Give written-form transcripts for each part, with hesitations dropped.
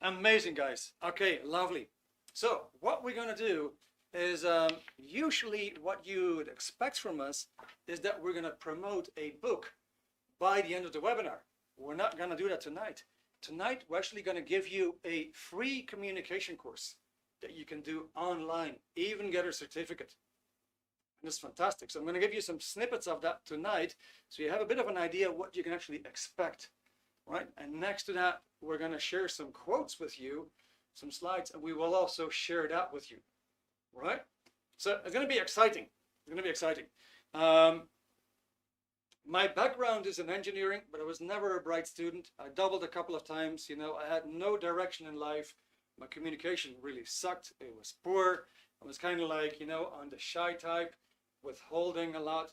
Amazing, guys. Okay, lovely. So what we're going to do is usually what you would expect from us is that we're going to promote a book by the end of the webinar. We're not going to do that tonight. Tonight, we're actually going to give you a free communication course that you can do online, even get a certificate. And it's fantastic. So I'm going to give you some snippets of that tonight so you have a bit of an idea what you can actually expect, right? And next to that, we're going to share some quotes with you, some slides, and we will also share that with you, right? So it's going to be exciting. It's going to be exciting. My background is in engineering, but I was never a bright student. I doubled a couple of times. You know, I had no direction in life. My communication really sucked. It was poor. I was kind of like, you know, on the shy type, withholding a lot.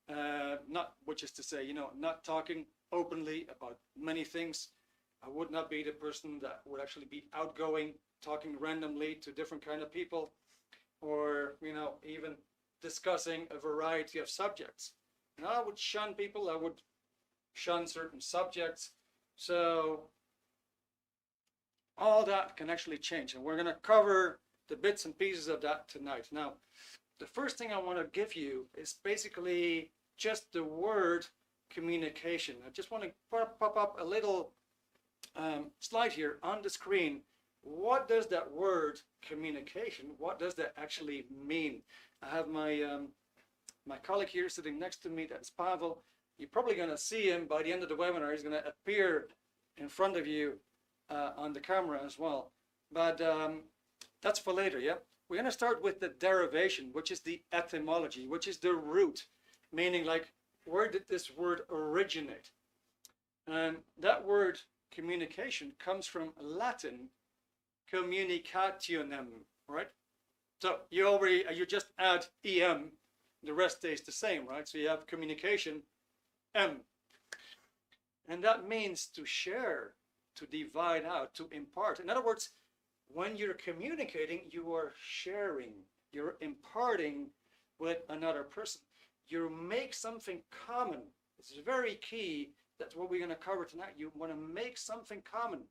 Not, which is to say, you know, not talking openly about many things. I would not be the person that would actually be outgoing, talking randomly to different kind of people, or, you know, even discussing a variety of subjects. And I would shun people, I would shun certain subjects. So all that can actually change. And we're going to cover the bits and pieces of that tonight. Now, the first thing I want to give you is basically just the word communication. I just want to pop up a little slide here on the screen. What does that word communication, what does that actually mean? I have my my colleague here sitting next to me, that's Pavel. You're probably going to see him by the end of the webinar. He's going to appear in front of you on the camera as well. But that's for later, yeah? We're going to start with the derivation, which is the etymology, which is the root, meaning like, where did this word originate? And that word communication comes from Latin communicationem, right? So you just add em, the rest stays the same, right? So you have communication, M. And that means to share, to divide out, to impart. In other words, when you're communicating, you are sharing, you're imparting with another person. You make something common. This is very key. That's what we're going to cover tonight. You want to make something common.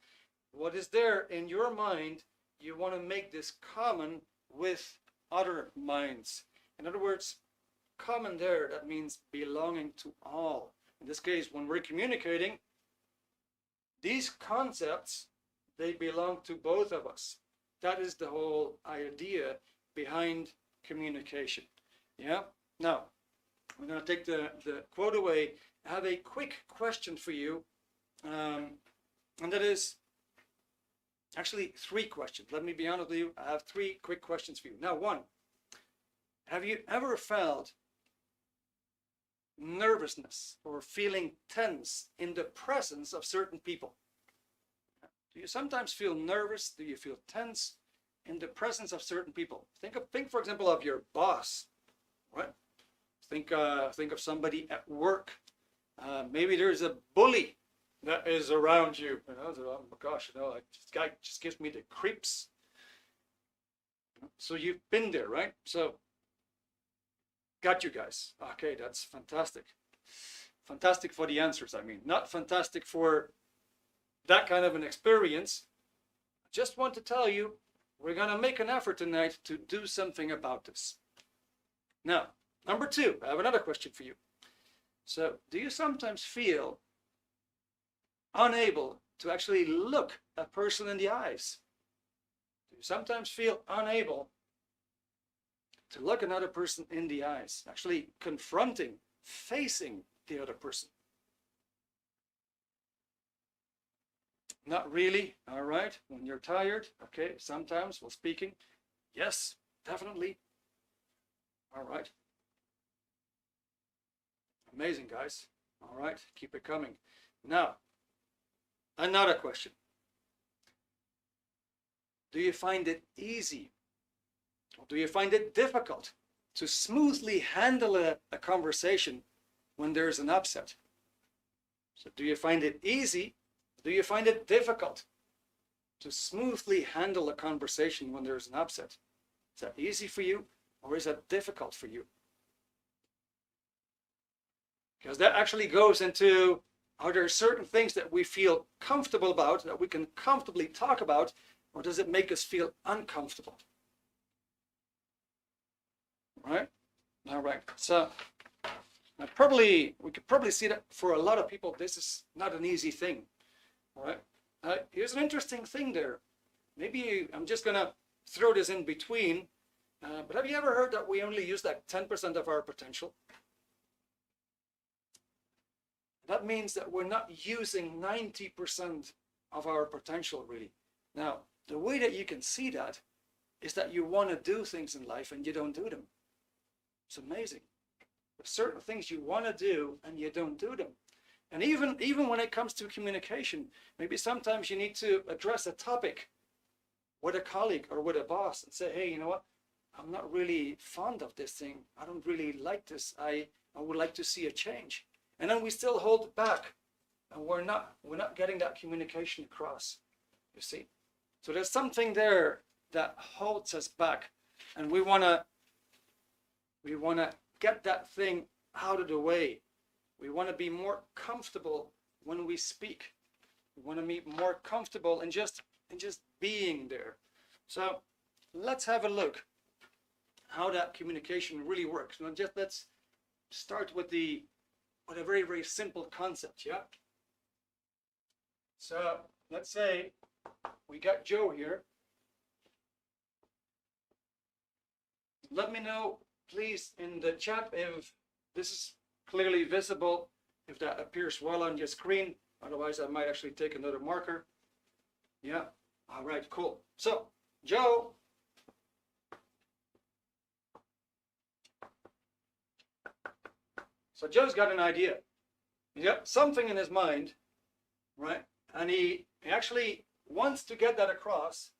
What is there in your mind, you want to make this common with other minds. In other words, common there, that means belonging to all. In this case, when we're communicating, these concepts, they belong to both of us. That is the whole idea behind communication. Yeah. Now, I'm going to take the quote away. I have a quick question for you, and that is actually 3 questions. Let me be honest with you. I have 3 quick questions for you. Now, 1, have you ever felt nervousness or feeling tense in the presence of certain people? Do you sometimes feel nervous? Do you feel tense in the presence of certain people? Think for example of your boss, right? Think of somebody at work. Maybe there's a bully that is around you. You know, oh my gosh, you know, this guy just gives me the creeps. So you've been there, right? So got you guys. Okay, that's fantastic. Fantastic for the answers, I mean. Not fantastic for that kind of an experience. I just want to tell you, we're going to make an effort tonight to do something about this. Now, number 2, I have another question for you. So, do you sometimes feel unable to actually look a person in the eyes? Do you sometimes feel unable to look another person in the eyes, actually confronting, facing the other person? Not really, all right. When you're tired, okay, sometimes while speaking, yes, definitely. All right. Amazing, guys. All right, keep it coming. Now, another question. Do you find it easy? Or do you find it difficult to smoothly handle a conversation when there's an upset? So do you find it easy? Do you find it difficult to smoothly handle a conversation when there's an upset? Is that easy for you, or is that difficult for you? Because that actually goes into Are there certain things that we feel comfortable about, that we can comfortably talk about, or does it make us feel uncomfortable? Right? All right. So we could probably see that for a lot of people, this is not an easy thing. All right. Here's an interesting thing there. Maybe I'm just gonna throw this in between. But have you ever heard that we only use like 10% of our potential? That means that we're not using 90% of our potential, really. Now, the way that you can see that is that you want to do things in life and you don't do them. It's amazing. There's certain things you want to do and you don't do them. And even when it comes to communication, maybe sometimes you need to address a topic with a colleague or with a boss and say, hey, you know what? I'm not really fond of this thing. I don't really like this. I would like to see a change. And then we still hold it back, and we're not getting that communication across, you see. So there's something there that holds us back, and we wanna get that thing out of the way. We want to be more comfortable when we speak. We want to be more comfortable in just being there. So let's have a look how that communication really works. Now let's start with a very, very simple concept, yeah? So let's say we got Joe here. Let me know, please, in the chat if this is clearly visible, if that appears well on your screen. Otherwise, I might actually take another marker. Yeah, all right, cool. So, Joe. So Joe's got an idea. He's got something in his mind, right? And he actually wants to get that across.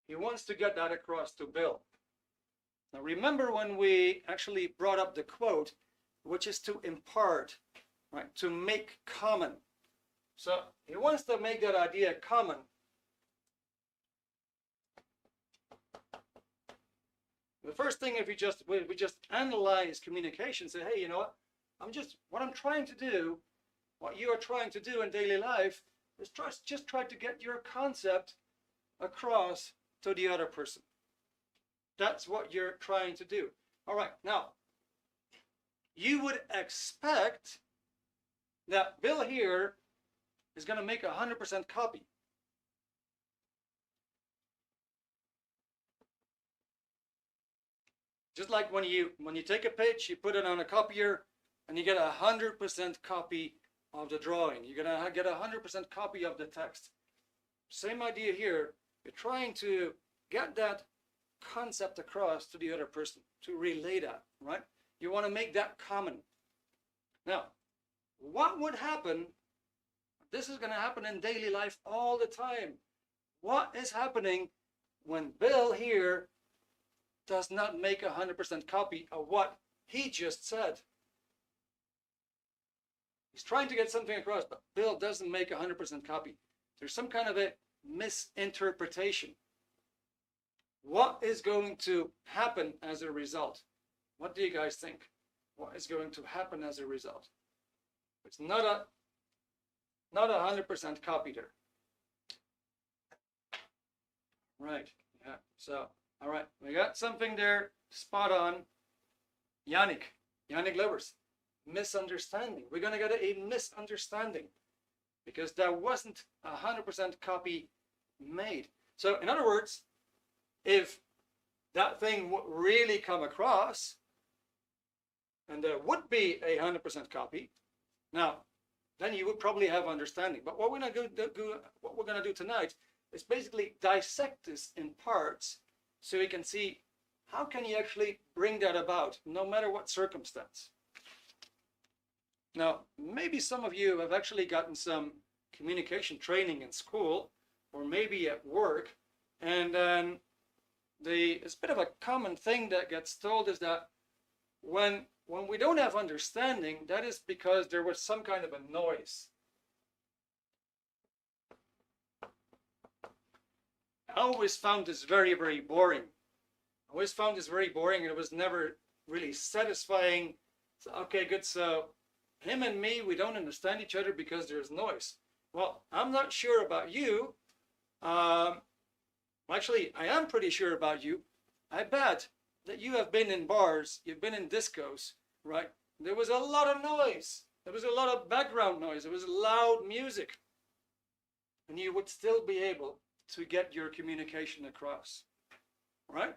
He wants to get that across to Bill. Now remember when we actually brought up the quote, which is to impart, right? To make common. So he wants to make that idea common. The first thing, if we just analyze communication, say, hey, you know what? What I'm trying to do, what you are trying to do in daily life is just try to get your concept across to the other person. That's what you're trying to do. All right, now, you would expect that Bill here is going to make 100% copy. Just like when you take a pitch, you put it on a copier, and you get 100% copy of the drawing. You're going to get 100% copy of the text. Same idea here. You're trying to get that concept across to the other person, to relay that, right? You want to make that common. Now, what would happen? This is going to happen in daily life all the time. What is happening when Bill here does not make 100% copy of what he just said? He's trying to get something across, but Bill doesn't make 100% copy. There's some kind of a misinterpretation. What is going to happen as a result? What do you guys think? What is going to happen as a result? It's not 100% copy there. Right, yeah, so, all right, we got something there, spot on. Yannick Levers, misunderstanding. We're gonna get a misunderstanding because there wasn't 100% copy made. So in other words, if that thing would really come across and there would be 100% copy, now then you would probably have understanding. But what we're gonna do tonight is basically dissect this in parts so we can see how can you actually bring that about no matter what circumstance. Now, maybe some of you have actually gotten some communication training in school or maybe at work, and then it's a bit of a common thing that gets told is that when we don't have understanding, that is because there was some kind of a noise. I always found this very, very boring. I always found this very boring, and it was never really satisfying. So, okay, good. So him and me, we don't understand each other because there's noise. Well, I'm not sure about you. Actually, I am pretty sure about you. I bet that you have been in bars, you've been in discos, right? There was a lot of noise. There was a lot of background noise. There was loud music. And you would still be able to get your communication across, right?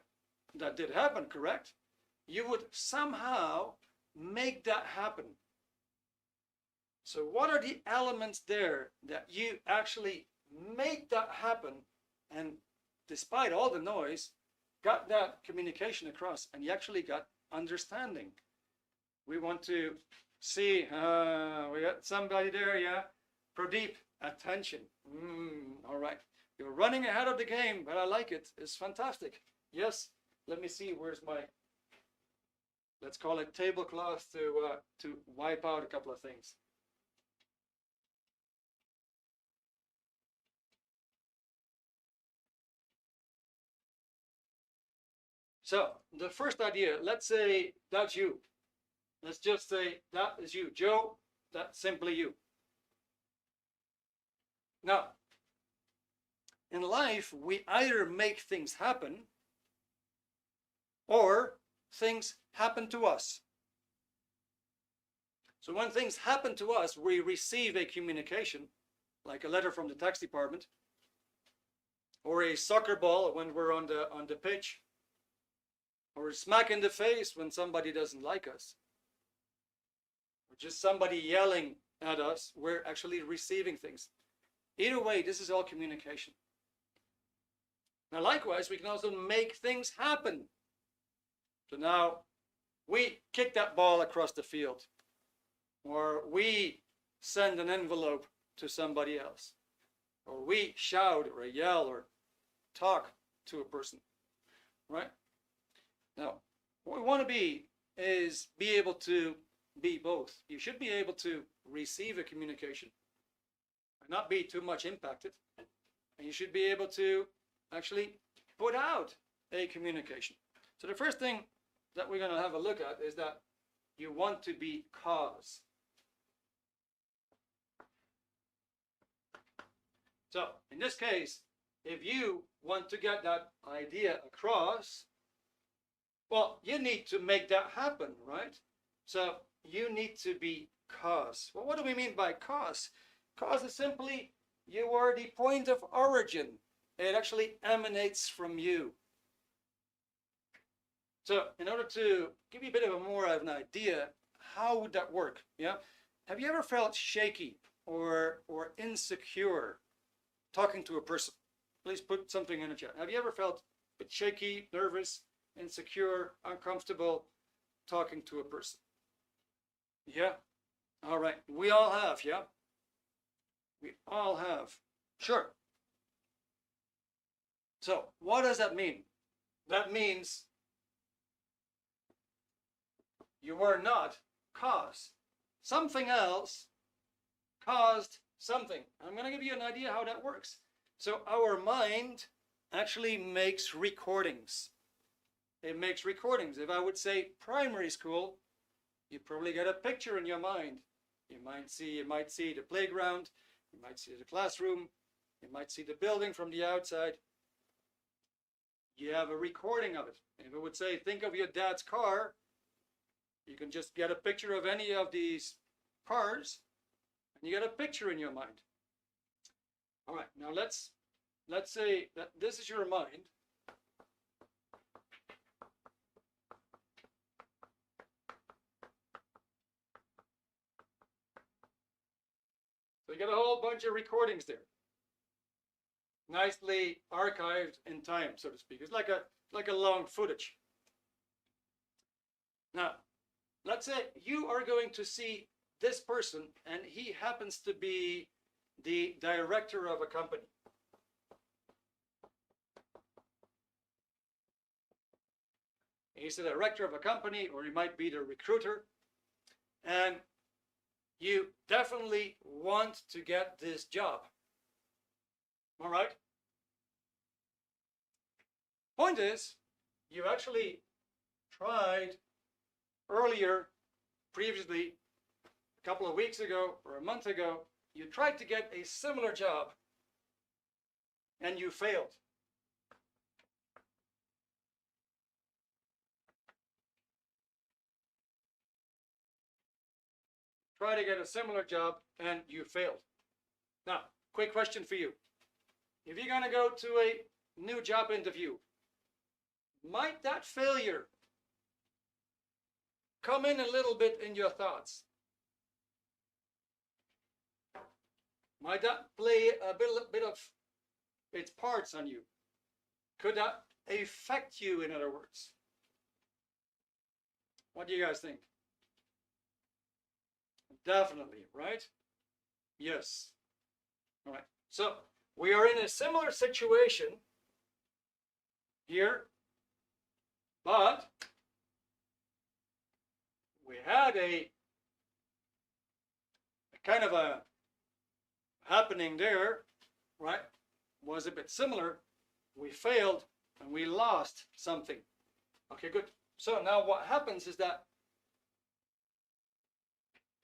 That did happen, correct? You would somehow make that happen. So what are the elements there that you actually make that happen, and despite all the noise, got that communication across, and you actually got understanding? We want to see, we got somebody there, yeah? Pradeep, attention. All right. You're running ahead of the game, but I like it. It's fantastic. Yes, let me see, where's my, let's call it tablecloth to wipe out a couple of things. So the first idea, let's say that's you. Let's just say that is you. Joe, that's simply you. Now, in life, we either make things happen or things happen to us. So when things happen to us, we receive a communication, like a letter from the tax department, or a soccer ball when we're on the pitch, or a smack in the face when somebody doesn't like us, or just somebody yelling at us. We're actually receiving things. Either way, this is all communication. Now, likewise, we can also make things happen. So now we kick that ball across the field, or we send an envelope to somebody else, or we shout or yell or talk to a person, right? Now, what we want to be is be able to be both. You should be able to receive a communication and not be too much impacted, and you should be able to actually put out a communication. So the first thing that we're going to have a look at is that you want to be cause. So in this case, if you want to get that idea across, well, you need to make that happen, right? So you need to be cause. Well, what do we mean by cause? Cause is simply you are the point of origin. It actually emanates from you. So in order to give you a bit of a more of an idea, how would that work? Yeah. Have you ever felt shaky or insecure talking to a person? Please put something in the chat. Have you ever felt a bit shaky, nervous, insecure, uncomfortable talking to a person? Yeah. All right. We all have, yeah? We all have. Sure. So what does that mean? That means you were not cause. Something else caused something. I'm going to give you an idea how that works. So our mind actually makes recordings. It makes recordings. If I would say primary school, you probably get a picture in your mind. You might see the playground, you might see the classroom, you might see the building from the outside. You have a recording of it. If I would say, think of your dad's car, you can just get a picture of any of these cars, and you get a picture in your mind. All right, now let's say that this is your mind. So you get a whole bunch of recordings there, nicely archived in time, so to speak. It's like a long footage. Now, let's say you are going to see this person, and he happens to be the director of a company. He's the director of a company, or he might be the recruiter, and you definitely want to get this job. All right? Point is, you actually tried earlier, previously, a couple of weeks ago or a month ago, you tried to get a similar job and you failed. Try to get a similar job and you failed. Now, quick question for you. If you're going to go to a new job interview, might that failure come in a little bit in your thoughts? Might that play a bit of its parts on you? Could that affect you, in other words? What do you guys think? Definitely, right? Yes. All right. So we are in a similar situation here, but we had a kind of a happening there, right? Was a bit similar. We failed and we lost something. Okay, good. So now what happens is that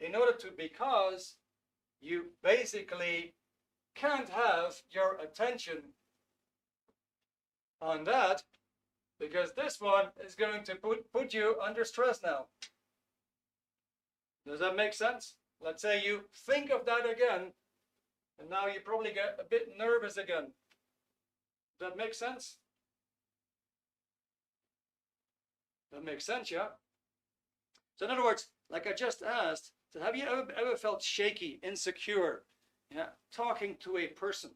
in order to, because you basically can't have your attention on that, because this one is going to put you under stress now. Does that make sense? Let's say you think of that again, and now you probably get a bit nervous again. Does that make sense? That makes sense, yeah? So in other words, like I just asked, so have you ever felt shaky, insecure, yeah, talking to a person?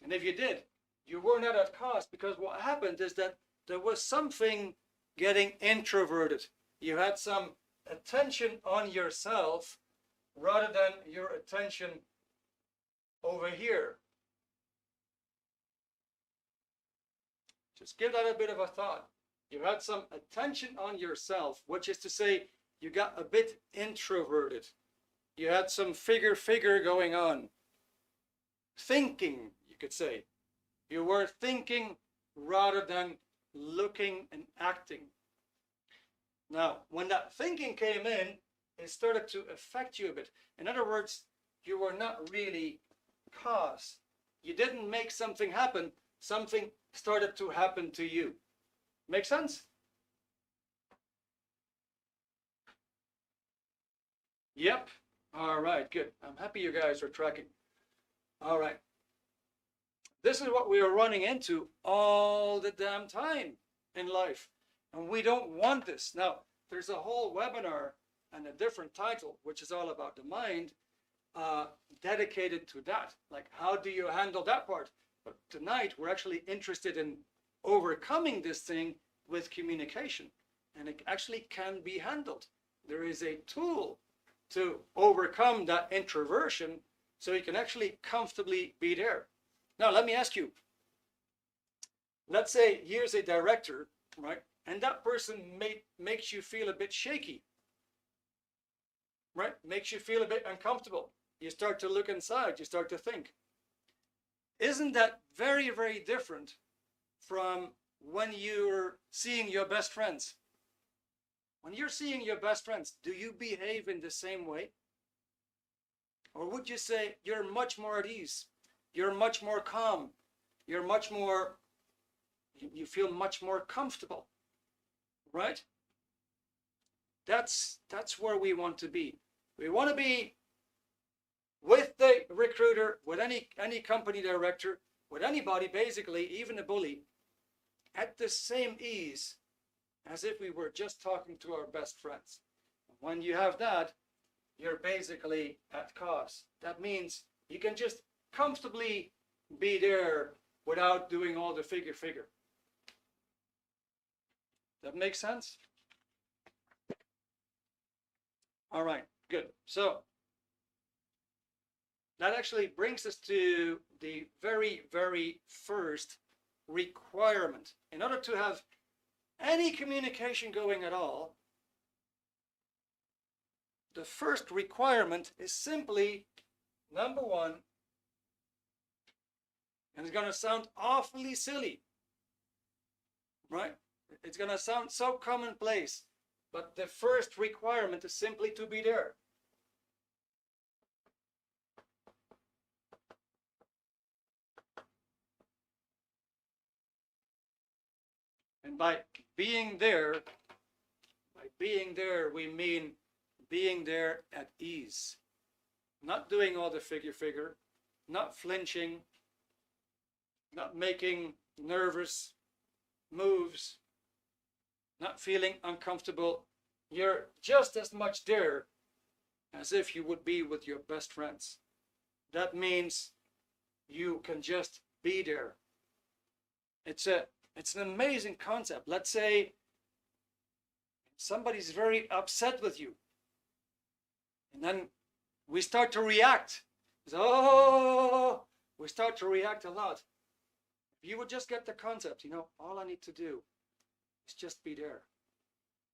And if you did, you were not at cost, because what happened is that there was something getting introverted. You had some attention on yourself rather than your attention over here. Just give that a bit of a thought. You had some attention on yourself, which is to say, you got a bit introverted. You had some figure going on. Thinking, you could say. You were thinking rather than looking and acting. Now, when that thinking came in, it started to affect you a bit. In other words, you were not really cause. You didn't make something happen. Something started to happen to you. Make sense? Yep. All right, good. I'm happy you guys are tracking. All right. This is what we are running into all the damn time in life. And we don't want this. Now, there's a whole webinar and a different title, which is all about the mind, dedicated to that. Like, how do you handle that part? But tonight, we're actually interested in overcoming this thing with communication. And it actually can be handled. There is a tool to overcome that introversion so you can actually comfortably be there. Now, let me ask you. Let's say here's a director, right? And that person makes you feel a bit shaky, right? Makes you feel a bit uncomfortable. You start to look inside, you start to think. Isn't that very, very different from when you're seeing your best friends? When you're seeing your best friends, do you behave in the same way? Or would you say you're much more at ease? You're much more calm. You're much more, you feel much more comfortable, right? That's where we want to be. We want to be with the recruiter, with any company director, with anybody basically, even a bully, at the same ease as if we were just talking to our best friends. When you have that, you're basically at cost. That means you can just comfortably be there without doing all the figure. That makes sense? All right, good. So that actually brings us to the very, very first requirement. In order to have any communication going at all, the first requirement is simply, number one, and it's going to sound awfully silly, right? It's going to sound so commonplace, but the first requirement is simply to be there. And by being there, we mean being there at ease. Not doing all the figure, not flinching, not making nervous moves, not feeling uncomfortable. You're just as much there as if you would be with your best friends. That means you can just be there. It's an amazing concept. Let's say somebody's very upset with you, and then we start to react. So, we start to react a lot. If you would just get the concept, all I need to do is just be there.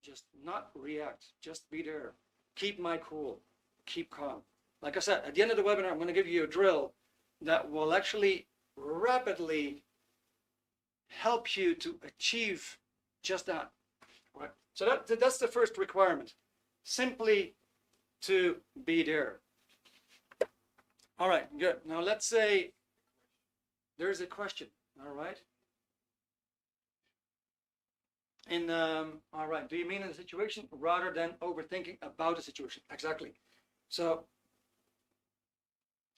Just not react, just be there. Keep my cool, keep calm. Like I said, at the end of the webinar, I'm going to give you a drill that will actually rapidly help you to achieve just that. Right? So that's the first requirement. Simply to be there. All right, good. Now let's say there's a question. All right. All right. Do you mean in the situation rather than overthinking about the situation? Exactly. So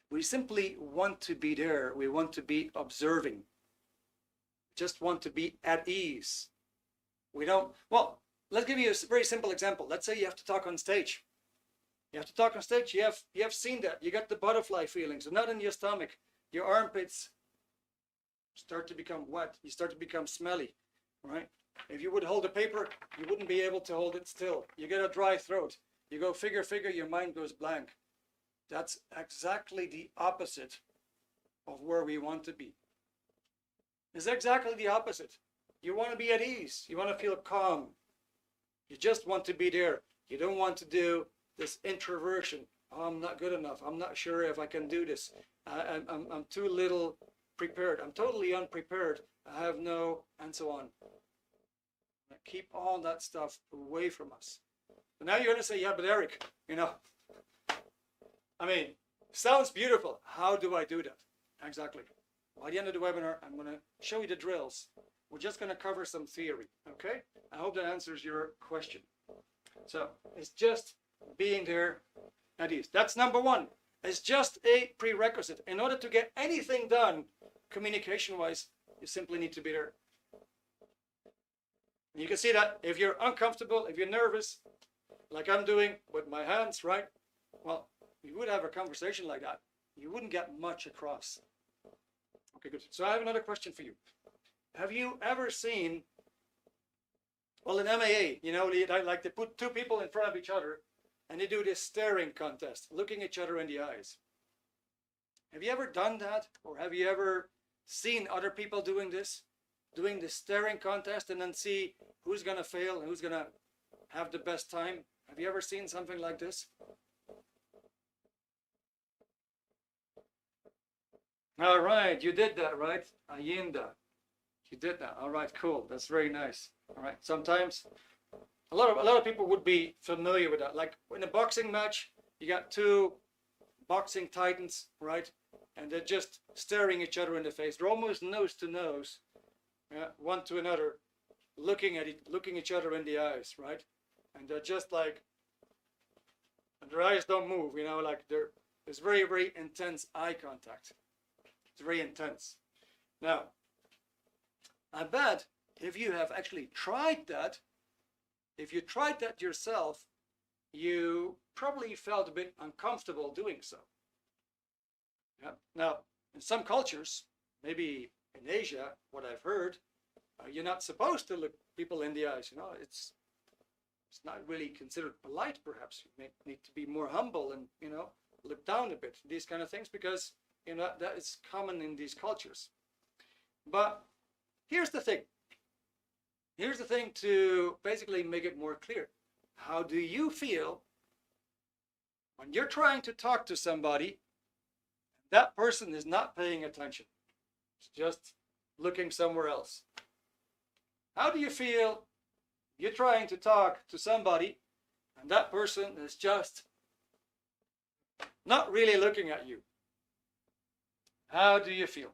we simply want to be there. We want to be observing. Just want to be at ease. We don't. Well, let's give you a very simple example. Let's say you have to talk on stage. You have to talk on stage. You have seen that. You got the butterfly feelings. So not in your stomach. Your armpits start to become wet. You start to become smelly, right? If you would hold a paper, you wouldn't be able to hold it still. You get a dry throat. You go figure, your mind goes blank. That's exactly the opposite of where we want to be. It's exactly the opposite. You want to be at ease. You want to feel calm. You just want to be there. You don't want to do this introversion. Oh, I'm not good enough. I'm not sure if I can do this. I'm too little prepared. I'm totally unprepared. I have no, and so on. Keep all that stuff away from us. So now you're going to say, yeah, but Eric, I mean, sounds beautiful. How do I do that? Exactly. By the end of the webinar, I'm going to show you the drills. We're just going to cover some theory, okay? I hope that answers your question. So it's just being there at ease. That's number one. It's just a prerequisite. In order to get anything done, communication-wise, you simply need to be there. And you can see that if you're uncomfortable, if you're nervous, like I'm doing with my hands, right? Well, you would have a conversation like that. You wouldn't get much across. Okay, good. So I have another question for you. Have you ever seen, well, in MAA, like they put two people in front of each other and they do this staring contest, looking each other in the eyes. Have you ever done that? Or have you ever seen other people doing this staring contest and then see who's going to fail and who's going to have the best time? Have you ever seen something like this? All right, you did that, right? Ayinda. You did that. All right, cool. That's very nice. All right. Sometimes a lot of people would be familiar with that. Like in a boxing match, you got two boxing titans, right? And they're just staring each other in the face. They're almost nose to nose, one to another, looking each other in the eyes, right? And they're just like, and their eyes don't move, like there's very, very intense eye contact. It's very intense. Now, I bet if you have actually tried that, if you tried that yourself, you probably felt a bit uncomfortable doing so. Yeah. Now, in some cultures, maybe in Asia, what I've heard, you're not supposed to look people in the eyes. It's not really considered polite. Perhaps you may need to be more humble and look down a bit. These kind of things, because that is common in these cultures. But here's the thing. Here's the thing to basically make it more clear. How do you feel when you're trying to talk to somebody, that person is not paying attention? It's just looking somewhere else. How do you feel you're trying to talk to somebody and that person is just not really looking at you? How do you feel?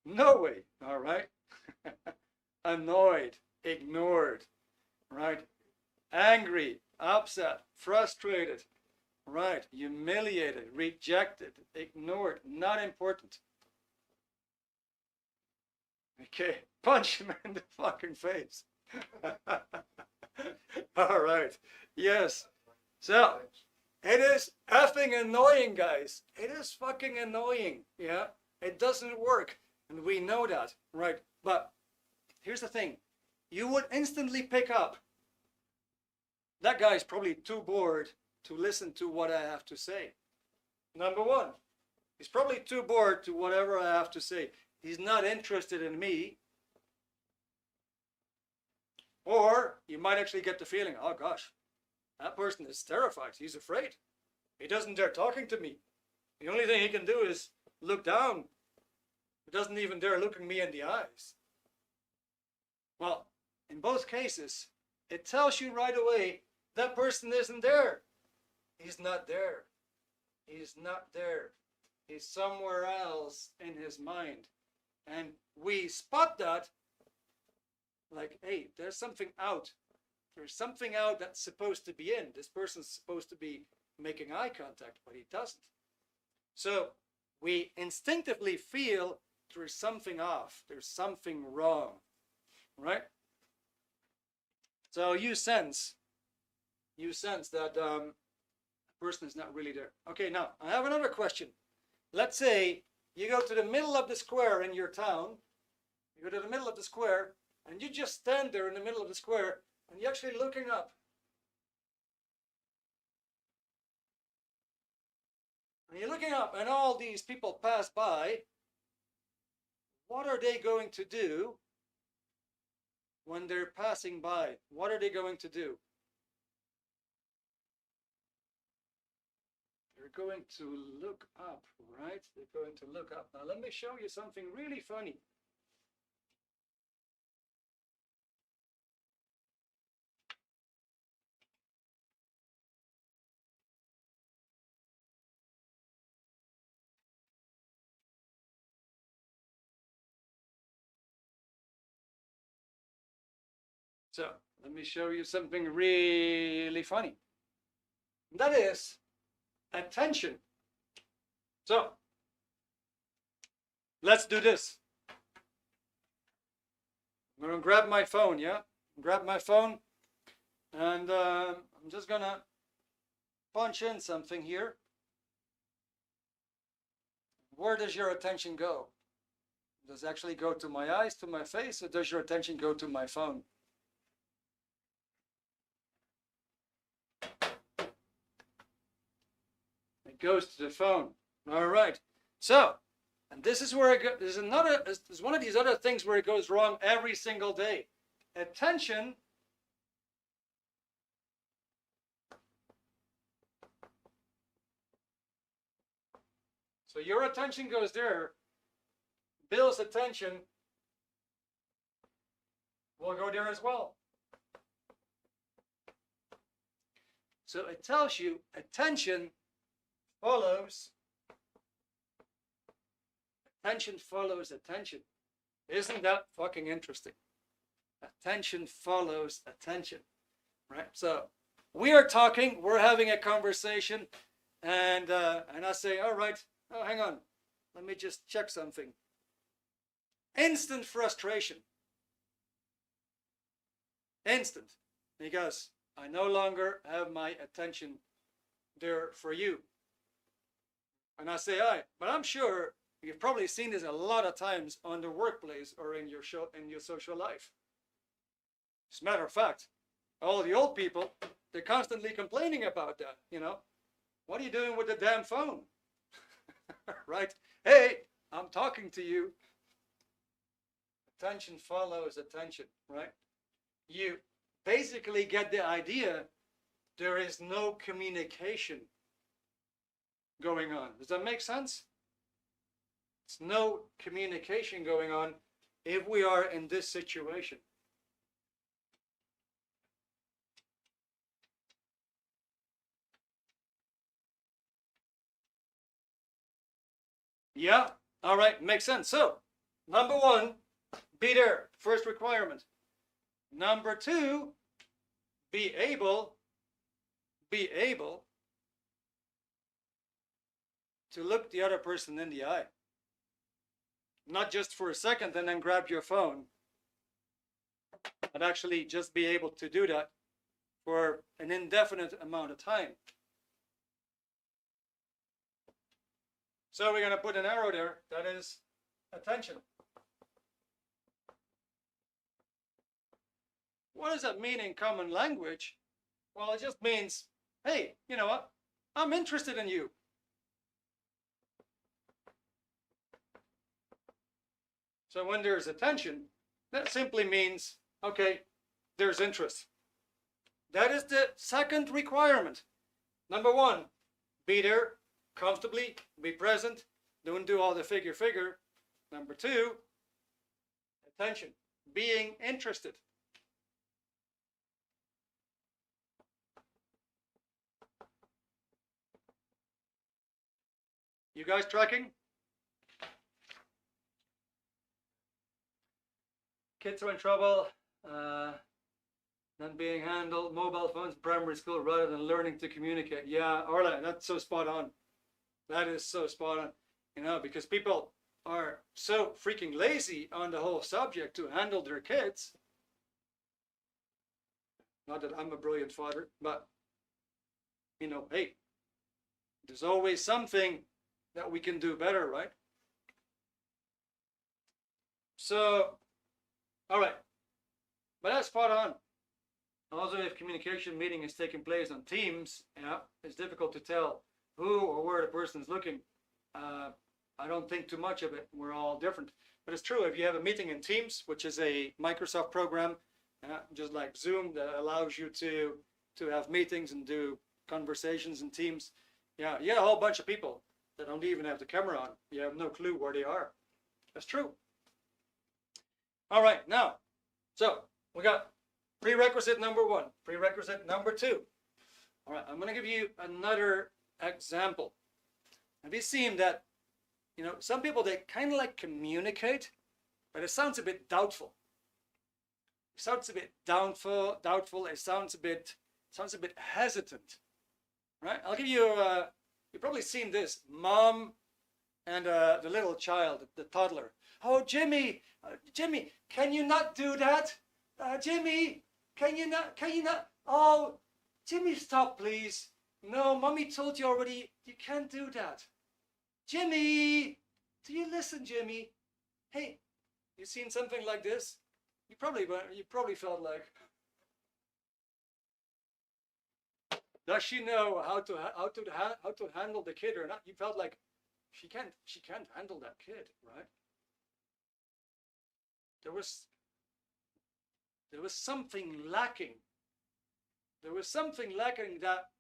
No way, all right? Annoyed, ignored, right? Angry, upset, frustrated, right? Humiliated, rejected, ignored, not important. Okay, punch him in the fucking face. All right, yes. So, it is effing annoying, guys. It is fucking annoying, yeah? It doesn't work, and we know that, right? But here's the thing. You would instantly pick up that guy's probably too bored to listen to what I have to say. Number one, he's probably too bored to whatever I have to say. He's not interested in me. Or you might actually get the feeling, oh gosh, that person is terrified. He's afraid. He doesn't dare talking to me. The only thing he can do is look down. He doesn't even dare looking me in the eyes. Well, in both cases, it tells you right away that person isn't there. He's not there. He's not there. He's somewhere else in his mind. And we spot that like, hey, there's something out. There's something out that's supposed to be in. This person's supposed to be making eye contact, but he doesn't. So we instinctively feel there's something off. There's something wrong, right? So you sense that the person is not really there. Okay, now I have another question. Let's say you go to the middle of the square in your town. You go to the middle of the square, and you just stand there in the middle of the square, and you're actually looking up. And you're looking up, and all these people pass by. What are they going to do when they're passing by? What are they going to do? They're going to look up, right? They're going to look up. Now, let me show you something really funny. So, let me show you something really funny. That is attention. So, let's do this. I'm going to grab my phone, yeah? Grab my phone, and I'm just going to punch in something here. Where does your attention go? Does it actually go to my eyes, to my face, or does your attention go to my phone? It goes to the phone. All right. So, and this is where it goes. There's one of these other things where it goes wrong every single day. Attention so your attention goes there. Bill's attention will go there as well. So it tells you attention follows attention. Isn't that fucking interesting? Attention follows attention, right? So we are talking, we're having a conversation, and I say, all right, oh, hang on, let me just check something. Instant frustration. Instant, because I no longer have my attention there for you. And I say, all right, but I'm sure you've probably seen this a lot of times on the workplace or in your social life. As a matter of fact, all the old people, they're constantly complaining about that, you know. What are you doing with the damn phone? Right? Hey, I'm talking to you. Attention follows attention, right? You basically get the idea there is no communication going on. Does that make sense? It's no communication going on if we are in this situation. Yeah, all right, makes sense. So, number one, be there, first requirement. Number two, be able to look the other person in the eye. Not just for a second and then grab your phone, but actually just be able to do that for an indefinite amount of time. So we're going to put an arrow there, that is attention. What does that mean in common language? Well, it just means, hey, you know what? I'm interested in you. So when there's attention, that simply means, okay, there's interest. That is the second requirement. Number one, be there comfortably, be present, don't do all the figure. Number two, attention, being interested. You guys tracking? Kids are in trouble, not being handled, mobile phones, primary school, rather than learning to communicate. Yeah, Orla, that's so spot on. That is so spot on. You know, because people are so freaking lazy on the whole subject to handle their kids. Not that I'm a brilliant father, but, you know, hey, there's always something that we can do better, right? So, all right, but that's spot on. Also, if communication meeting is taking place on Teams, yeah, it's difficult to tell who or where the person is looking. I don't think too much of it. We're all different. But it's true, if you have a meeting in Teams, which is a Microsoft program, just like Zoom, that allows you to have meetings and do conversations in Teams. Yeah, you get a whole bunch of people that don't even have the camera on. You have no clue where they are. That's true. All right, now, so we got prerequisite number one, prerequisite number two. All right, I'm going to give you another example. Have you seen that, you know, some people, they kind of like communicate, but it sounds a bit doubtful. It sounds a bit doubtful. It sounds a bit hesitant, right? I'll give you, you've probably seen this, mom and the little child, the toddler. Oh, Jimmy, Jimmy, can you not do that? Jimmy, can you not? Oh, Jimmy, stop, please. No, mommy told you already, you can't do that. Jimmy, do you listen, Jimmy? Hey, you seen something like this? You probably felt like, does she know how to handle the kid or not? You felt like she can't handle that kid, right? There was something lacking. There was something lacking, that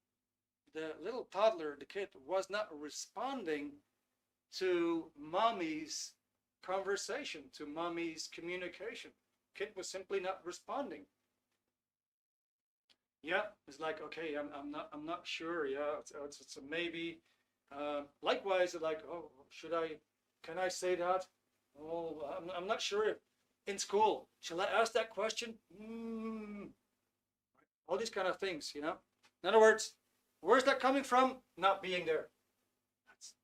the little toddler, the kid, was not responding to mommy's conversation, to mommy's communication. Kid was simply not responding. Yeah, it's like, okay, I'm not sure. Yeah, it's a maybe. Likewise, like, oh, can I say that? Oh, I'm not sure if in school, shall I ask that question? All these kind of things, you know. In other words, where's that coming from? Not being there.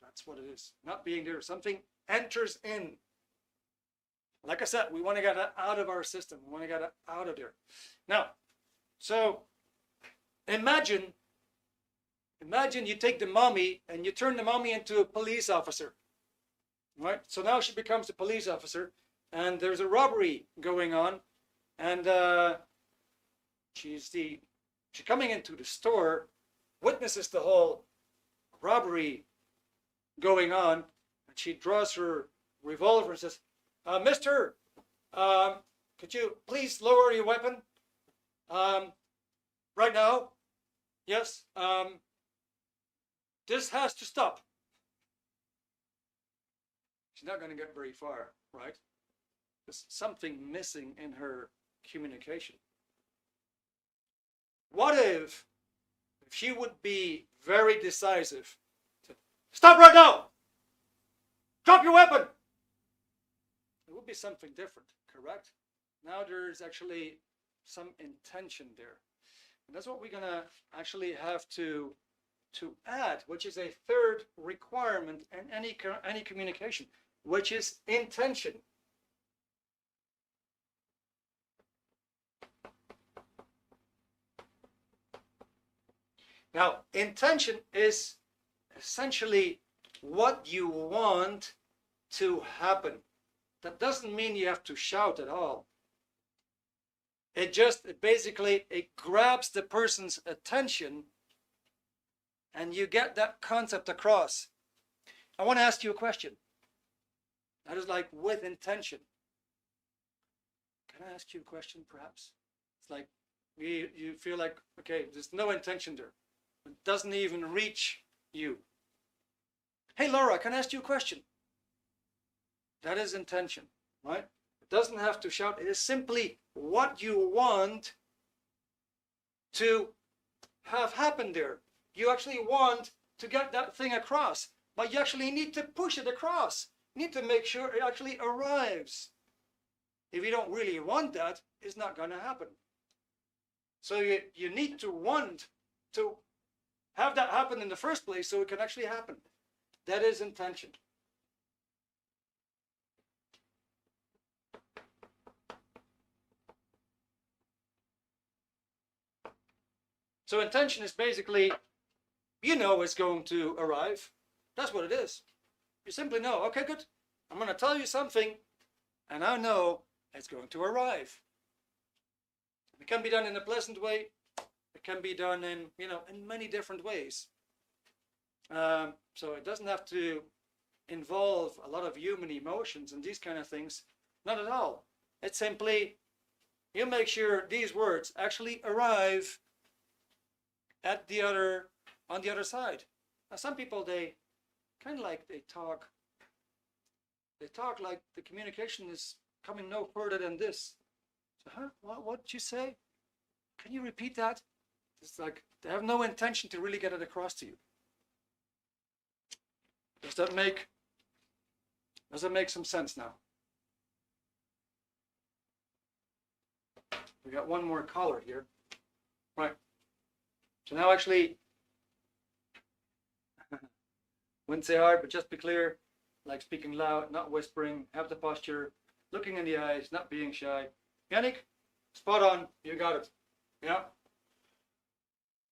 That's what it is. Not being there. Something enters in. Like I said, we want to get it out of our system. We want to get it out of there. Now, so imagine you take the mommy and you turn the mommy into a police officer. Right? So now she becomes a police officer, and there's a robbery going on, and she's coming into the store, witnesses the whole robbery going on, and she draws her revolver and says, Mister, could you please lower your weapon? Right now? Yes. This has to stop. She's not going to get very far, right? There's something missing in her communication. What if she would be very decisive? Stop right now! Drop your weapon! It would be something different, correct? Now there's actually some intention there. And that's what we're gonna actually have to add, which is a third requirement in any communication, which is intention. Now, intention is essentially what you want to happen. That doesn't mean you have to shout at all. It basically grabs the person's attention and you get that concept across. I want to ask you a question. That is like with intention. Can I ask you a question perhaps? It's like you feel like, okay, there's no intention there. It doesn't even reach you. Hey Laura, can I ask you a question? That is intention, right? It doesn't have to shout. It is simply what you want to have happen there. You actually want to get that thing across, but you actually need to push it across. You need to make sure it actually arrives. If you don't really want that, it's not going to happen. So you need to want to have that happen in the first place so it can actually happen. That is intention. So intention is basically, you know it's going to arrive. That's what it is. You simply know, okay, good. I'm going to tell you something, and I know it's going to arrive. It can be done in a pleasant way. It can be done in, in many different ways. So it doesn't have to involve a lot of human emotions and these kind of things. Not at all. It's simply, you make sure these words actually arrive on the other side. Now some people, they kind of like, they talk like the communication is coming no further than this. So, huh? What did you say? Can you repeat that? It's like they have no intention to really get it across to you. Does that make some sense now? We got one more color here. Right. So now actually, wouldn't say hard, but just be clear, like speaking loud, not whispering, have the posture, looking in the eyes, not being shy. Yannick, spot on, you got it. Yeah.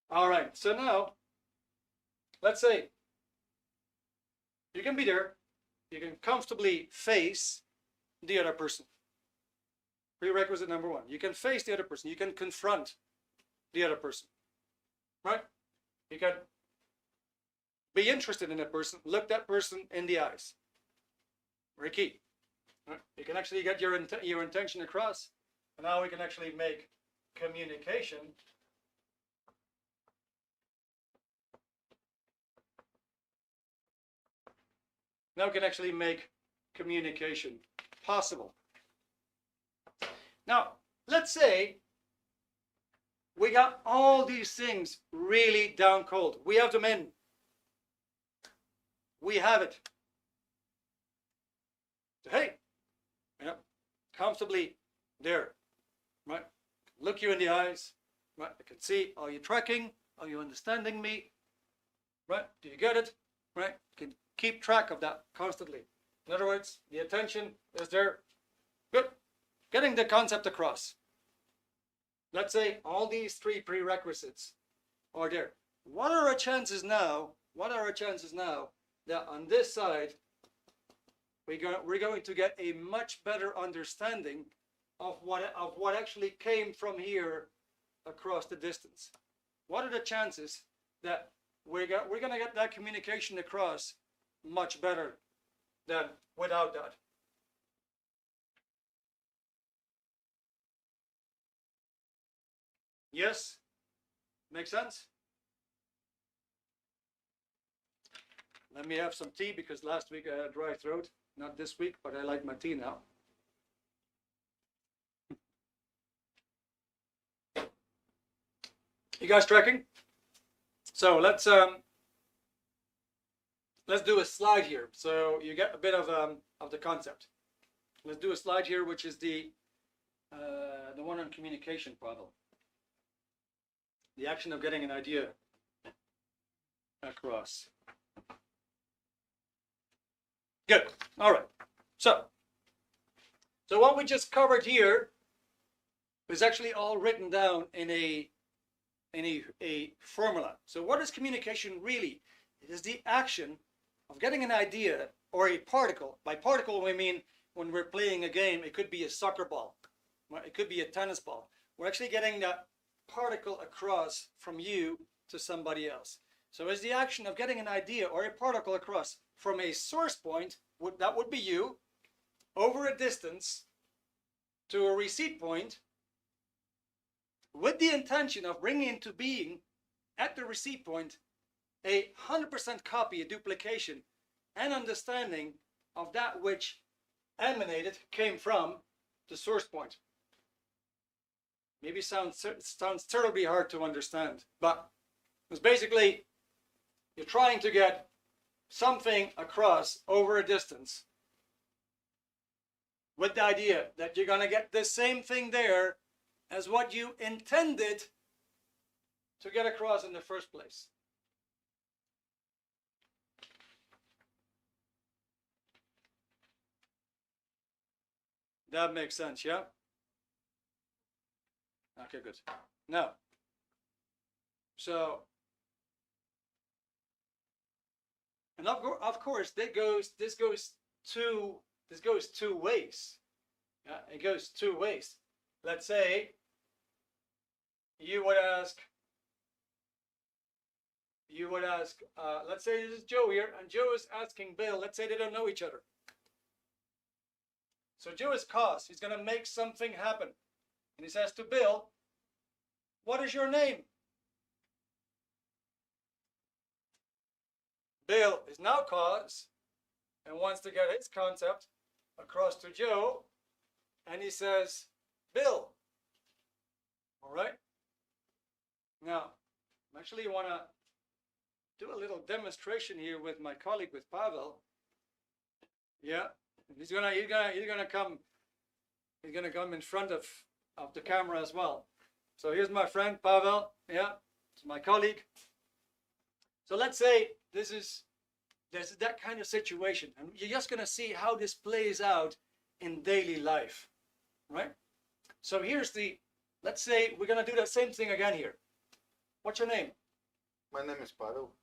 All right, so now, let's say, you can be there, you can comfortably face the other person. Prerequisite number one, you can face the other person, you can confront the other person. Right? You can be interested in that person, look that person in the eyes. Very key. Right? You can actually get your intention across. And now we can actually make communication possible. Now, let's say we got all these things really down cold. We have them in. We have it. So, hey, comfortably there, right? Look you in the eyes, right? I can see, are you tracking? Are you understanding me? Right? Do you get it? Right? You can keep track of that constantly. In other words, the attention is there. Good. Getting the concept across. Let's say all these three prerequisites are there. What are our chances now? That on this side we're going to get a much better understanding of what actually came from here across the distance? What are the chances that we're going to get that communication across much better than without that? Yes? Make sense? Let me have some tea because last week I had a dry throat. Not this week, but I like my tea now. You guys tracking? So let's do a slide here, so you get a bit of the concept. Let's do a slide here, which is the one on communication, Pavel. The action of getting an idea across. Good. All right. So what we just covered here is actually all written down in a formula. So what is communication really? It is the action of getting an idea or a particle. By particle, we mean when we're playing a game, it could be a soccer ball, it could be a tennis ball. We're actually getting that particle across from you to somebody else. So it's the action of getting an idea or a particle across from a source point, that would be you, over a distance to a receipt point, with the intention of bringing into being at the receipt point a 100% copy, a duplication, and understanding of that which emanated, came from the source point. Maybe sounds terribly hard to understand, but it's basically you're trying to get something across over a distance with the idea that you're going to get the same thing there as what you intended to get across in the first place. That makes sense, yeah? Okay, good. Now, so, and of course, this goes two ways. Yeah, it goes two ways. Let's say you would ask, let's say this is Joe here, and Joe is asking Bill. Let's say they don't know each other. So Joe is cause. He's going to make something happen. And he says to Bill, what is your name? Bill is now cause and wants to get his concept across to Joe. And he says, Bill. All right. Now, I actually want to do a little demonstration here with my colleague, with Pavel. Yeah. He's gonna come in front of the camera as well. So here's my friend Pavel. Yeah, it's my colleague. So let's say there's that kind of situation, and you're just gonna see how this plays out in daily life, right? So let's say we're gonna do that same thing again here. What's your name? My name is Pavel.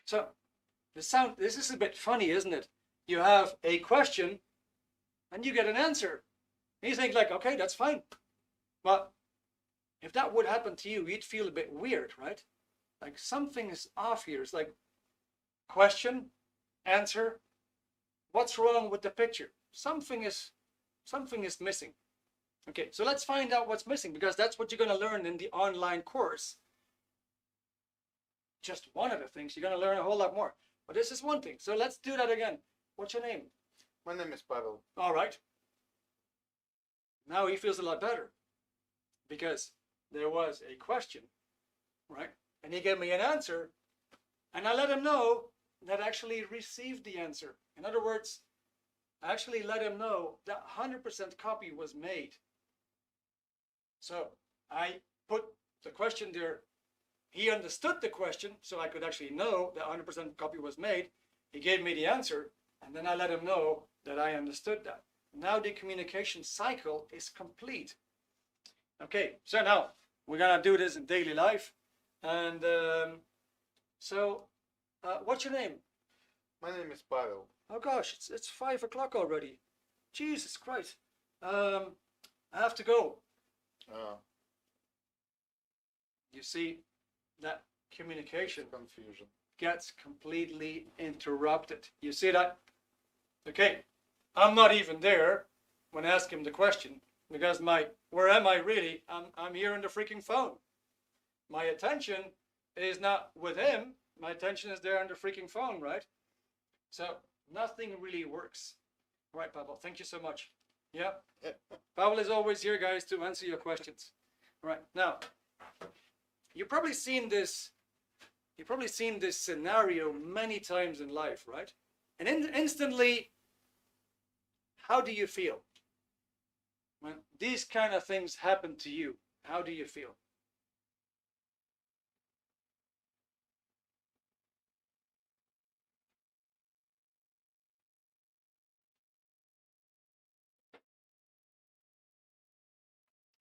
So this is a bit funny, isn't it? You have a question and you get an answer. And you think like, okay, that's fine. But if that would happen to you, you'd feel a bit weird, right? Like something is off here. It's like question, answer, what's wrong with the picture? Something is missing. Okay, so let's find out what's missing, because that's what you're going to learn in the online course. Just one of the things. You're going to learn a whole lot more. But this is one thing. So let's do that again. What's your name? My name is Pavel. All right. Now he feels a lot better, because there was a question, right? And he gave me an answer, and I let him know that I actually received the answer. In other words, I actually let him know that 100% copy was made. So I put the question there. He understood the question, so I could actually know that 100% copy was made. He gave me the answer, and then I let him know that I understood that. Now the communication cycle is complete. Okay, so now we're gonna do this in daily life. And what's your name? My name is Pavel. Oh gosh, it's 5 o'clock already. Jesus Christ. I have to go. You see, that communication Confusion gets completely interrupted. You see that? Okay, I'm not even there when I ask him the question, because where am I really? I'm here on the freaking phone. My attention is not with him. My attention is there on the freaking phone, right? So nothing really works. All right, Pavel, thank you so much. Yeah, Pavel is always here, guys, to answer your questions. All right, now, you've probably seen this scenario many times in life, right? And instantly, how do you feel? When these kind of things happen to you, how do you feel?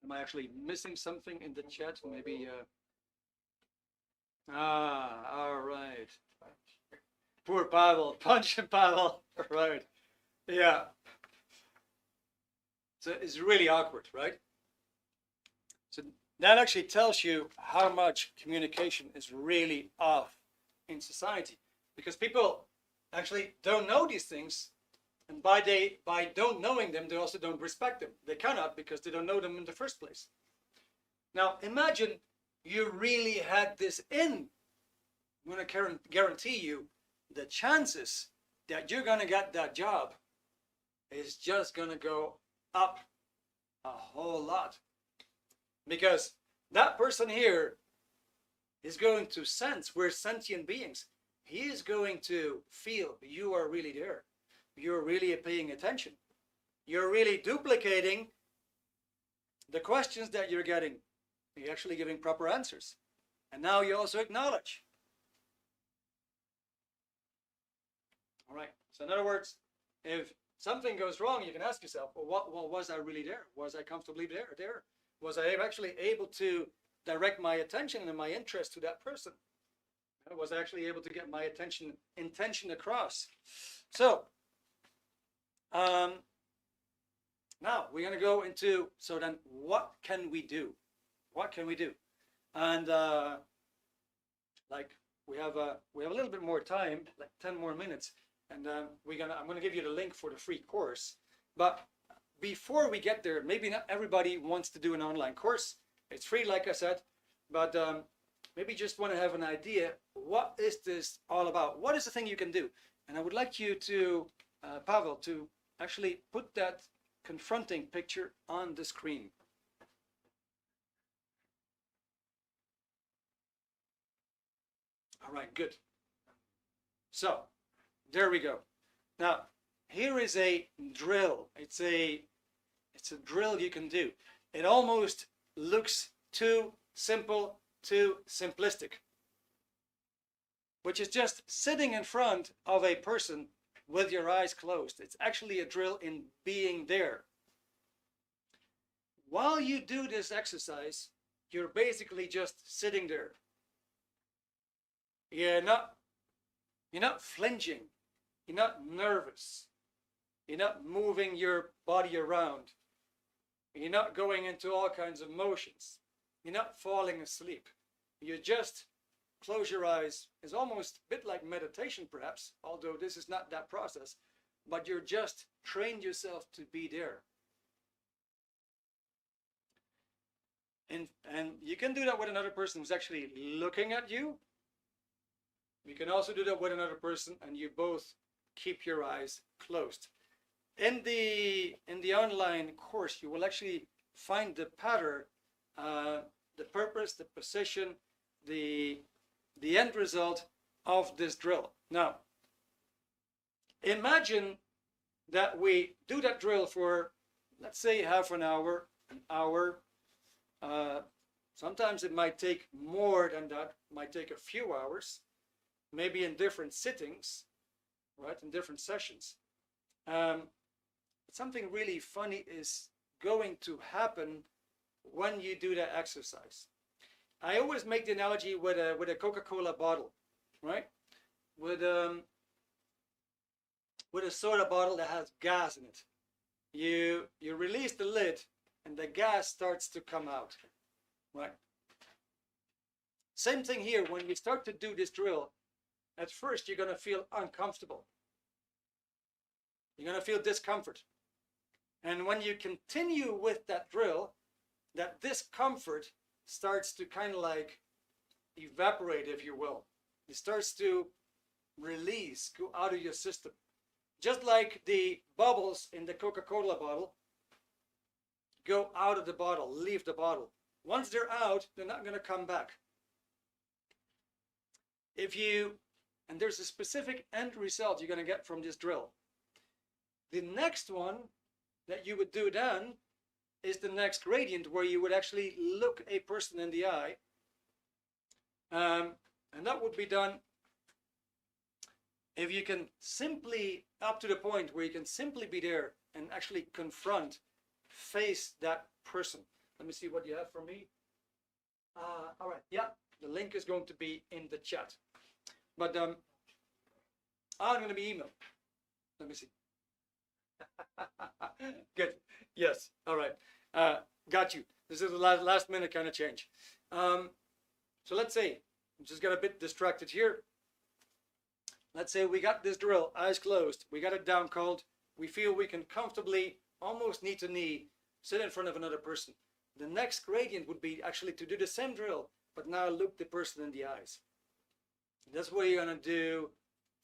Am I actually missing something in the chat? Maybe, all right. Poor Pavel, punch him, Pavel. Right, yeah. So it's really awkward, right? So that actually tells you how much communication is really off in society, because people actually don't know these things, and by don't knowing them, they also don't respect them. They cannot, because they don't know them in the first place. Now imagine you really had this in. I'm going to guarantee you the chances that you're going to get that job is just going to go up a whole lot, because that person here is going to sense, we're sentient beings, he is going to feel you are really there, you're really paying attention, you're really duplicating the questions that you're getting, you're actually giving proper answers, and now you also acknowledge. All right, so in other words, if something goes wrong, you can ask yourself, well, was I really there? Was I comfortably there? Was I actually able to direct my attention and my interest to that person? Was I actually able to get my intention across? So, now we're going to go into, so then what can we do? What can we do? And like we have a little bit more time, like 10 more minutes. And I'm gonna give you the link for the free course. But before we get there, maybe not everybody wants to do an online course. It's free, like I said, but maybe just want to have an idea. What is this all about? What is the thing you can do? And I would like you to, Pavel, to actually put that confronting picture on the screen. All right, good. So, there we go. Now, here is a drill. It's a drill you can do. It almost looks too simple, too simplistic, which is just sitting in front of a person with your eyes closed. It's actually a drill in being there. While you do this exercise, you're basically just sitting there. You're not flinching. You're not nervous. You're not moving your body around. You're not going into all kinds of motions. You're not falling asleep. You just close your eyes. It's almost a bit like meditation, perhaps, although this is not that process, but you're just trained yourself to be there. And you can do that with another person who's actually looking at you. You can also do that with another person, and you both keep your eyes closed. In the online course, you will actually find the pattern, the purpose, the position, the end result of this drill. Now, imagine that we do that drill for, let's say, half an hour, an hour. Sometimes it might take more than that, it might take a few hours, maybe in different sittings, right, in different sessions. But something really funny is going to happen when you do that exercise. I always make the analogy with a Coca-Cola bottle, right? With a soda bottle that has gas in it. You release the lid and the gas starts to come out, right? Same thing here. When you start to do this drill, at first you're going to feel uncomfortable. You're going to feel discomfort. And when you continue with that drill, that discomfort starts to kind of like evaporate, if you will. It starts to release, go out of your system. just like the bubbles in the Coca-Cola bottle go out of the bottle, leave the bottle. Once they're out, they're not going to come back. And there's a specific end result you're going to get from this drill. The next one that you would do then is the next gradient, where you would actually look a person in the eye. And that would be done if you can simply, up to the point where you can simply be there and actually confront, face that person. Let me see what you have for me. All right, yeah, the link is going to be in the chat. But I'm going to be emailed. Let me see. Good. Yes. All right. Got you. This is the last minute kind of change. So let's say, I just got a bit distracted here. Let's say we got this drill, eyes closed. We got it down cold. We feel we can comfortably, almost knee to knee, sit in front of another person. The next gradient would be actually to do the same drill, but now look the person in the eyes. That's what you're going to do,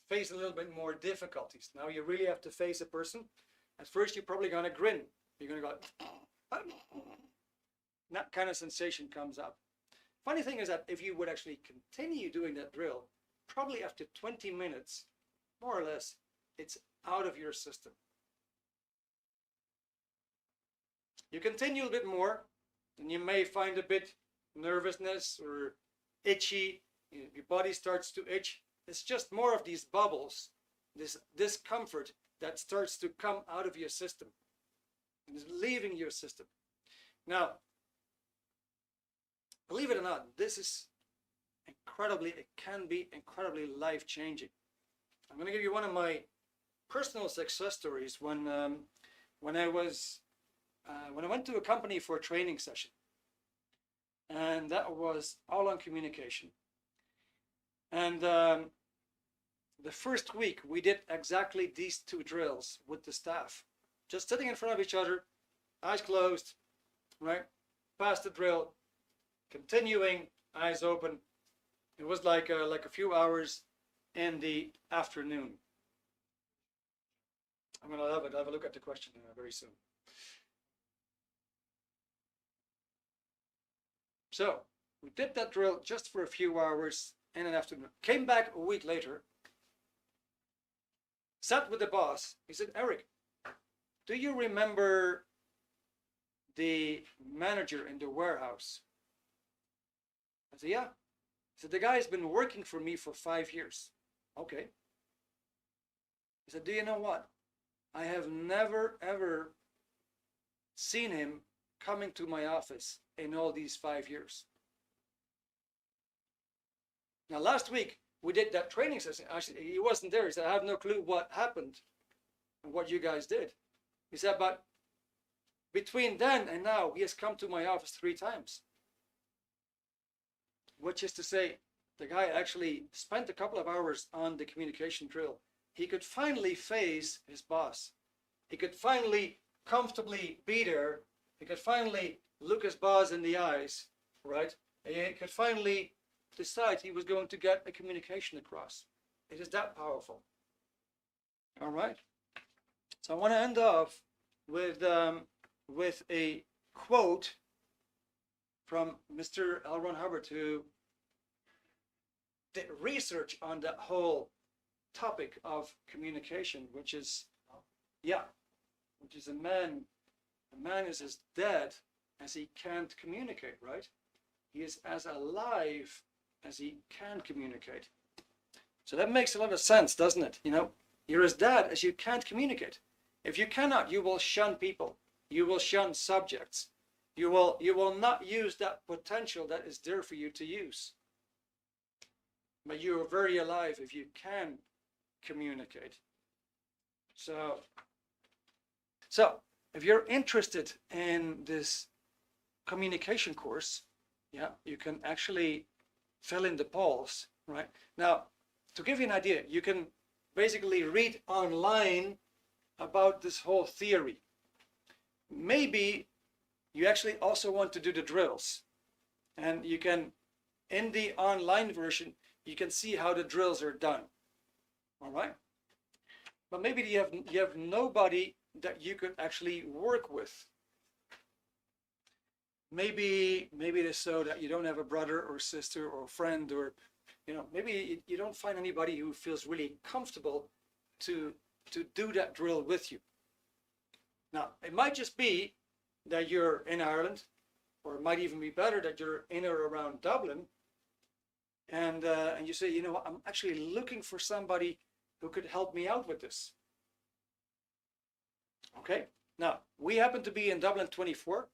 face a little bit more difficulties. Now you really have to face a person. At first you're probably going to grin. You're going to go, that kind of sensation comes up. Funny thing is that if you would actually continue doing that drill, probably after 20 minutes, more or less, it's out of your system. You continue a bit more, and you may find a bit nervousness or itchy. Your body starts to itch. It's just more of these bubbles, this discomfort that starts to come out of your system and is leaving your system. Now, believe it or not, this is it can be incredibly life-changing. I'm going to give you one of my personal success stories when I went to a company for a training session, and that was all on communication. And the first week we did exactly these two drills with the staff, just sitting in front of each other, eyes closed, right? Past the drill, continuing, eyes open. It was like a few hours in the afternoon. I'm going to have a look at the question very soon. So we did that drill just for a few hours in an afternoon. Came back a week later, sat with the boss. He said, Eric, do you remember the manager in the warehouse? I said, yeah. He said, the guy's been working for me for 5 years. Okay. He said, do you know what? I have never, ever seen him coming to my office in all these 5 years. Now, last week, we did that training session. Actually, he wasn't there. He said, I have no clue what happened and what you guys did. He said, but between then and now, he has come to my office 3 times. Which is to say, the guy actually spent a couple of hours on the communication drill. He could finally face his boss. He could finally comfortably be there. He could finally look his boss in the eyes, right? And he could finally decide he was going to get a communication across. It is that powerful. All right. So I want to end off with a quote from Mr. L. Ron Hubbard, who did research on that whole topic of communication, which is, a man is as dead as he can't communicate, right? He is as alive as he can communicate. So that makes a lot of sense, doesn't it? You know, you're as dead as you can't communicate. If you cannot, you will shun people. You will shun subjects. You will not use that potential that is there for you to use. But you are very alive if you can communicate. So if you're interested in this communication course, you can actually fill in the polls, right? Now, to give you an idea, you can basically read online about this whole theory. Maybe you actually also want to do the drills, and you can, in the online version, you can see how the drills are done. All right. but maybe you have nobody that you could actually work with. Maybe it is so that you don't have a brother or sister or friend, or maybe you don't find anybody who feels really comfortable to do that drill with you. Now, it might just be that you're in Ireland, or it might even be better that you're in or around Dublin, and you say, I'm actually looking for somebody who could help me out with this. Okay, now we happen to be in Dublin 24,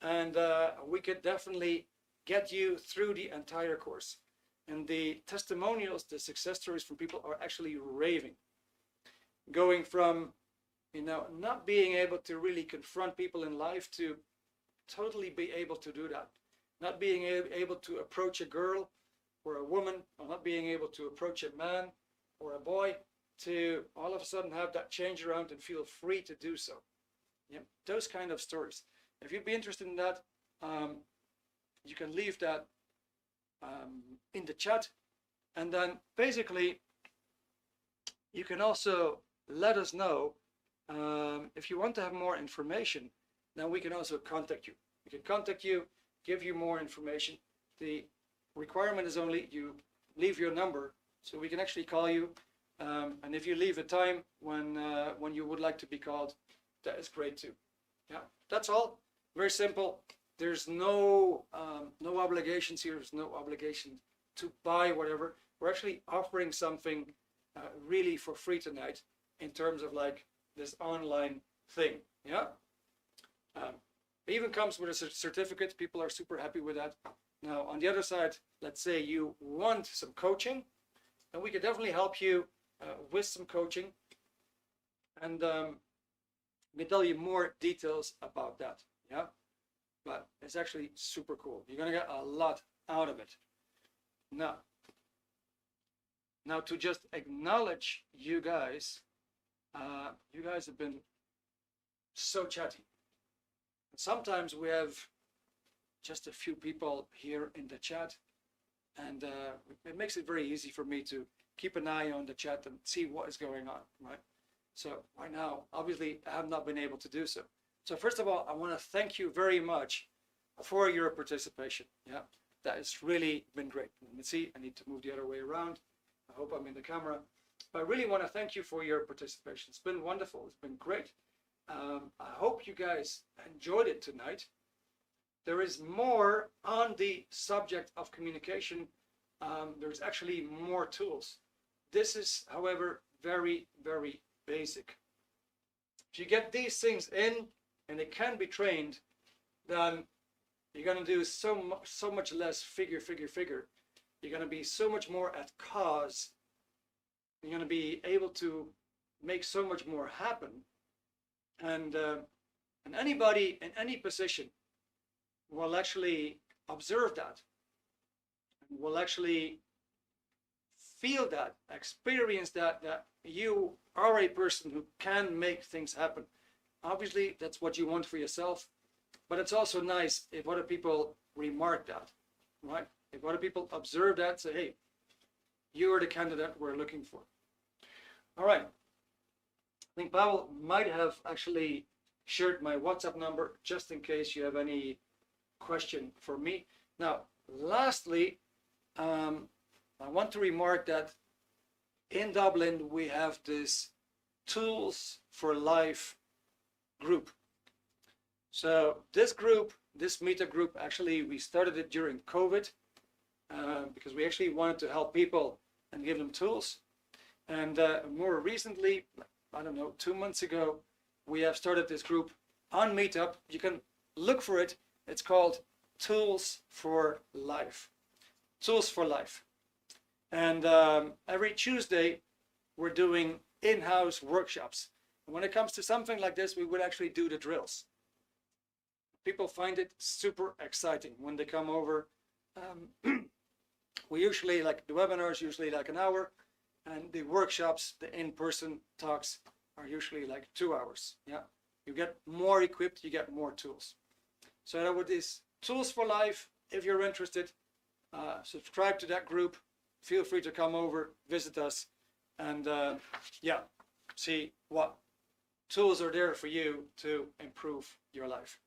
and we could definitely get you through the entire course. And the testimonials, the success stories from people are actually raving. Going from, not being able to really confront people in life to totally be able to do that. Not being able to approach a girl or a woman, or not being able to approach a man or a boy, to all of a sudden have that change around and feel free to do so. Yeah, those kind of stories. If you'd be interested in that, you can leave that in the chat, and then basically you can also let us know if you want to have more information. Then we can also contact you. We can contact you, give you more information. The requirement is only you leave your number, so we can actually call you. And if you leave a time when you would like to be called, that is great too. Yeah, that's all. Very simple. There's no obligations here. There's no obligation to buy whatever. We're actually offering something really for free tonight in terms of like this online thing. Yeah. It even comes with a certificate. People are super happy with that. Now, on the other side, let's say you want some coaching, and we can definitely help you with some coaching, and we can tell you more details about that. Yeah, but it's actually super cool. You're gonna get a lot out of it. Now to just acknowledge you guys have been so chatty. Sometimes we have just a few people here in the chat, and it makes it very easy for me to keep an eye on the chat and see what is going on, right? So right now, obviously, I have not been able to do so. So first of all, I want to thank you very much for your participation. Yeah, that has really been great. Let's see, I need to move the other way around. I hope I'm in the camera. But I really want to thank you for your participation. It's been wonderful. It's been great. I hope you guys enjoyed it tonight. There is more on the subject of communication. There's actually more tools. This is, however, very, very basic. If you get these things in, and it can be trained, then you're going to do so much less figure. You're going to be so much more at cause. You're going to be able to make so much more happen. And anybody in any position will actually observe that, and will actually feel that, experience that you are a person who can make things happen. Obviously, that's what you want for yourself, but it's also nice if other people remark that, right? If other people observe that, say, hey, you're the candidate we're looking for. All right. I think Pavel might have actually shared my WhatsApp number just in case you have any question for me. Now, lastly, I want to remark that in Dublin, we have this Tools for Life group. So this group, this meetup group, actually, we started it during COVID because we actually wanted to help people and give them tools. And more recently, I don't know, 2 months ago, we have started this group on Meetup. You can look for it. It's called Tools for Life. Tools for Life. And every Tuesday, we're doing in-house workshops. And when it comes to something like this, we would actually do the drills. People find it super exciting when they come over. We usually, like the webinars, usually like an hour. And the workshops, the in-person talks, are usually like 2 hours. Yeah, you get more equipped, you get more tools. So that with these Tools for Life, if you're interested, subscribe to that group. Feel free to come over, visit us, and yeah, see what tools are there for you to improve your life.